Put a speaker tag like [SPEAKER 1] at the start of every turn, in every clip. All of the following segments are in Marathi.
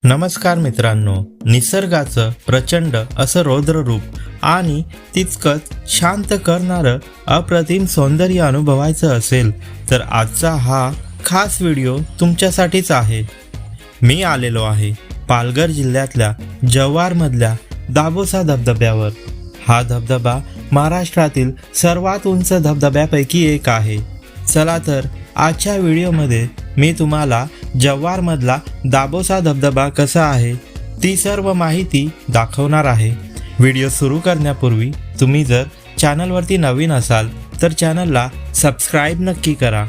[SPEAKER 1] नमस्कार मित्रांनो, निसर्गाचं प्रचंड असं रौद्र रूप आणि तितकंच शांत करणारं अप्रतिम सौंदर्य अनुभवायचं असेल तर आजचा हा खास व्हिडिओ तुमच्यासाठीच आहे. मी आलेलो आहे पालघर जिल्ह्यातल्या जव्हारमधल्या दाबोसा धबधब्यावर. हा धबधबा महाराष्ट्रातील सर्वात उंच धबधब्यापैकी एक आहे. चला तर आजच्या व्हिडिओमध्ये मी तुम्हाला जव्हारमधला दाबोसा धबधबा कसा आहे ती सर्व माहिती दाखवणार आहे. व्हिडिओ सुरू करण्यापूर्वी तुम्ही जर चॅनलवरती नवीन असाल तर चॅनलला सबस्क्राईब नक्की करा.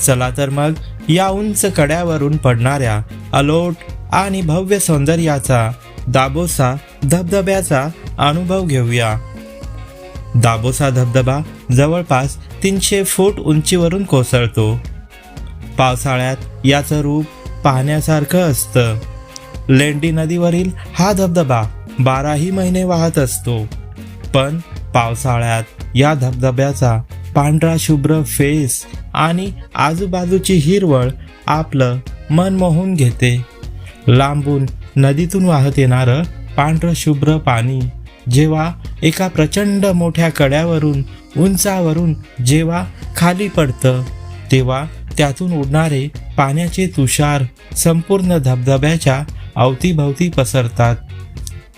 [SPEAKER 1] चला तर मग या उंच कड्यावरून पडणाऱ्या अलोट आणि भव्य सौंदर्याचा दाबोसा धबधब्याचा अनुभव घेऊया. दाबोसा धबधबा जवळपास 300 फूट उंचीवरून कोसळतो. पावसाळ्यात याचं रूप पाहण्यासारखं असतं. लेंडी नदीवरील हा धबधबा 12ही महिने वाहत असतो, पण पावसाळ्यात या धबधब्याचा पांढरा शुभ्र फेस आणि आजूबाजूची हिरवळ आपलं मन मोहून घेते. लांबून नदीतून वाहत येणारं पांढरं शुभ्र पाणी जेव्हा एका प्रचंड मोठ्या कड्यावरून उंचावरून जेव्हा खाली पडतं तेव्हा त्यातून उडणारे पाण्याचे तुषार संपूर्ण धबधब्याच्या अवतीभवती पसरतात.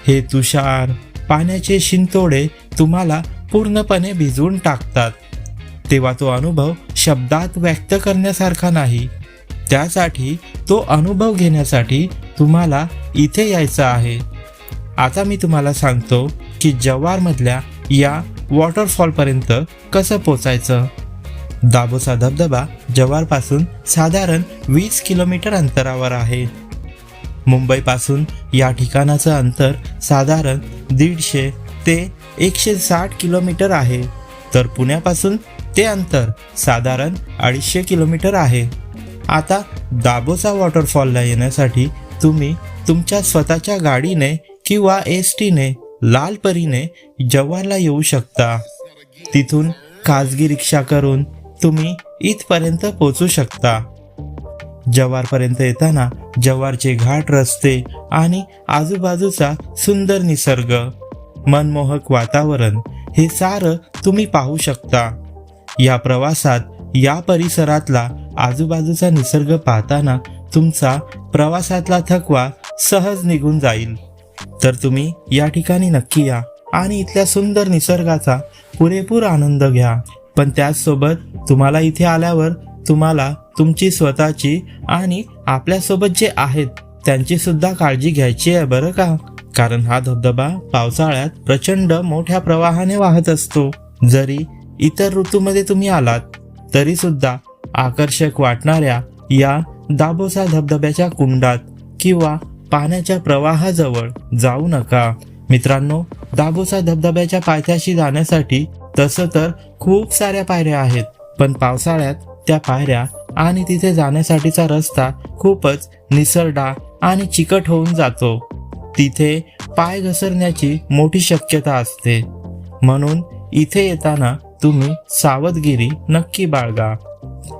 [SPEAKER 1] हे तुषार पाण्याचे शिंतोडे तुम्हाला पूर्णपणे भिजवून टाकतात. तेव्हा तो अनुभव शब्दात व्यक्त करण्यासारखा नाही. त्यासाठी तो अनुभव घेण्यासाठी तुम्हाला इथे यायचं आहे. आता मी तुम्हाला सांगतो की जव्हारमधल्या या वॉटरफॉलपर्यंत कसं पोचायचं. दाबोसा धबधबा जव्हारपासून साधारण 20 किलोमीटर अंतरावर आहे. मुंबईपासून या ठिकाणाचं अंतर साधारण 150 ते 160 किलोमीटर आहे, तर पुण्यापासून ते अंतर साधारण 250 किलोमीटर आहे. आता दाबोसा वॉटरफॉलला येण्यासाठी तुम्ही तुमच्या स्वतःच्या गाडीने किंवा एसटीने लालपरीने जव्हारला येऊ शकता. तिथून खाजगी रिक्षा करून तुम्ही इथपर्यंत पोहोचू शकता. जव्हारपर्यंत येताना जव्हारचे घाट रस्ते आणि आजूबाजूचा सुंदर निसर्ग, मनमोहक वातावरण हे सारं तुम्ही पाहू शकता. या प्रवासात या परिसरातला आजूबाजूचा निसर्ग पाहताना तुमचा प्रवासातला थकवा सहज निघून जाईल. तर तुम्ही या ठिकाणी नक्की या आणि इथल्या सुंदर निसर्गाचा पुरेपूर आनंद घ्या. पण त्याचसोबत तुम्हाला इथे आल्यावर तुम्हाला तुमची स्वतःची आणि आपल्यासोबत जे आहेत त्यांची सुद्धा काळजी घ्यायची आहे बरं का. कारण हा धबधबा पावसाळ्यात प्रचंड मोठ्या प्रवाहाने वाहत असतो. जरी इतर ऋतूमध्ये तुम्ही आलात तरी सुद्धा आकर्षक वाटणाऱ्या या दाबोसा धबधब्याच्या कुंडात किंवा पाण्याच्या प्रवाहाजवळ जाऊ नका. मित्रांनो, दाबोसा धबधब्याच्या पायथ्याशी जाण्यासाठी तसं तर खूप साऱ्या पायऱ्या आहेत, पण पावसाळ्यात त्या पायऱ्या आणि तिथे जाण्यासाठीचा रस्ता खूपच निसरडा आणि चिकट होऊन जातो. तिथे पाय घसरण्याची मोठी शक्यता असते. म्हणून इथे येताना तुम्ही सावधगिरी नक्की बाळगा.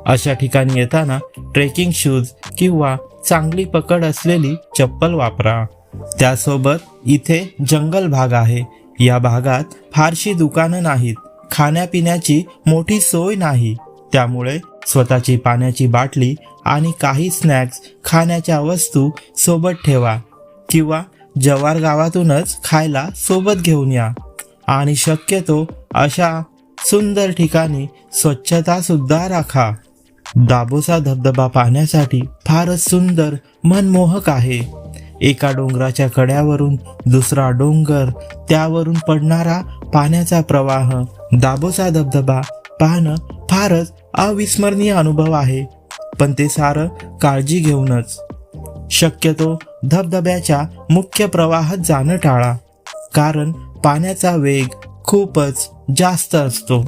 [SPEAKER 1] अशा ठिकाणी येताना ट्रेकिंग शूज किंवा चांगली पकड असलेली चप्पल वापरा. त्यासोबत इथे जंगल भाग आहे. या भागात फारशी दुकानं नाहीत, खाण्यापिण्याची मोठी सोय नाही. त्यामुळे स्वतःची पाण्याची बाटली आणि काही स्नॅक्स खाण्याच्या वस्तू सोबत ठेवा किंवा जव्हार गावातूनच खायला सोबत घेऊन या. आणि शक्यतो अशा सुंदर ठिकाणी स्वच्छता सुद्धा राखा. दाबोसा धबधबा पाहण्यासाठी फारच सुंदर मनमोहक आहे. एका डोंगराच्या कड्यावरून दुसरा डोंगर, त्यावरून पडणारा पाण्याचा प्रवाह, दाबोसा धबधबा पाहणं फारच अविस्मरणीय अनुभव आहे. पण ते सारं काळजी घेऊनच. शक्यतो धबधब्याच्या मुख्य प्रवाहात जाणं टाळा, कारण पाण्याचा वेग खूपच जास्त असतो.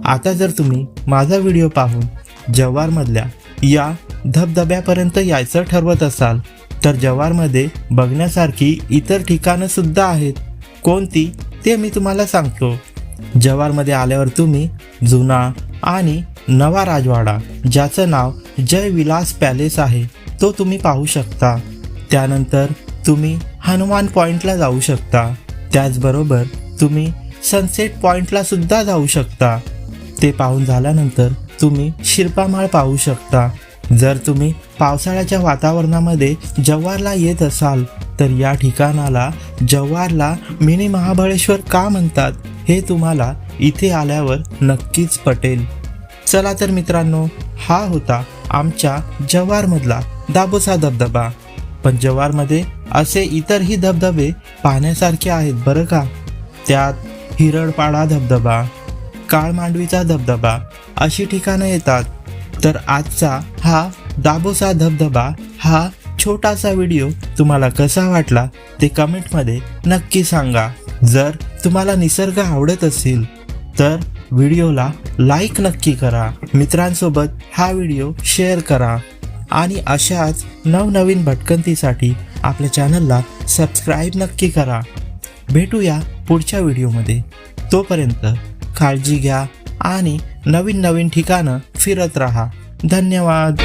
[SPEAKER 1] आता जर तुम्ही माझा व्हिडिओ पाहून जव्हारमधल्या या धबधब्यापर्यंत यायचं ठरवत असाल तर जव्हारमध्ये बघण्यासारखी इतर ठिकाणं सुद्धा आहेत. कोणती ते मी तुम्हाला सांगतो. जव्हारमध्ये आल्यावर तुम्ही जुना आणि नवा राजवाडा, ज्याचं नाव जय विलास पॅलेस आहे, तो तुम्ही पाहू शकता. त्यानंतर तुम्ही हनुमान पॉइंटला जाऊ शकता. त्याचबरोबर तुम्ही सनसेट पॉइंटला सुद्धा जाऊ शकता. ते पाहून झाल्यानंतर तुम्ही शिरपामाळ पाहू शकता. जर तुम्ही पावसाळ्याच्या वातावरणामध्ये जव्हारला येत असाल तर या ठिकाणाला जव्हारला मिनी महाबळेश्वर का म्हणतात हे तुम्हाला इथे आल्यावर नक्कीच पटेल. चला तर मित्रांनो, हा होता आमच्या जव्हारमधला दाबोसा धबधबा. पण जव्हारमध्ये असे इतरही धबधबे पाहण्यासारखे आहेत बरं का. त्यात हिरडपाडा धबधबा, काळमांडवीचा धबधबा अशी ठिकाणं येतात. तर आजचा हा दाबोसा धबधबा हा छोटासा व्हिडिओ तुम्हाला कसा वाटला ते कमेंटमध्ये नक्की सांगा. जर तुम्हाला निसर्ग आवडत असेल तर व्हिडिओला लाईक नक्की करा, मित्रांसोबत हा व्हिडिओ शेअर करा आणि अशाच नवनवीन भटकंतीसाठी आपल्या चॅनलला सबस्क्राईब नक्की करा. भेटूया पुढच्या व्हिडिओमध्ये. तोपर्यंत काळजी घ्या आणि नवीन नवीन ठिकाणं फिरत राहा. धन्यवाद.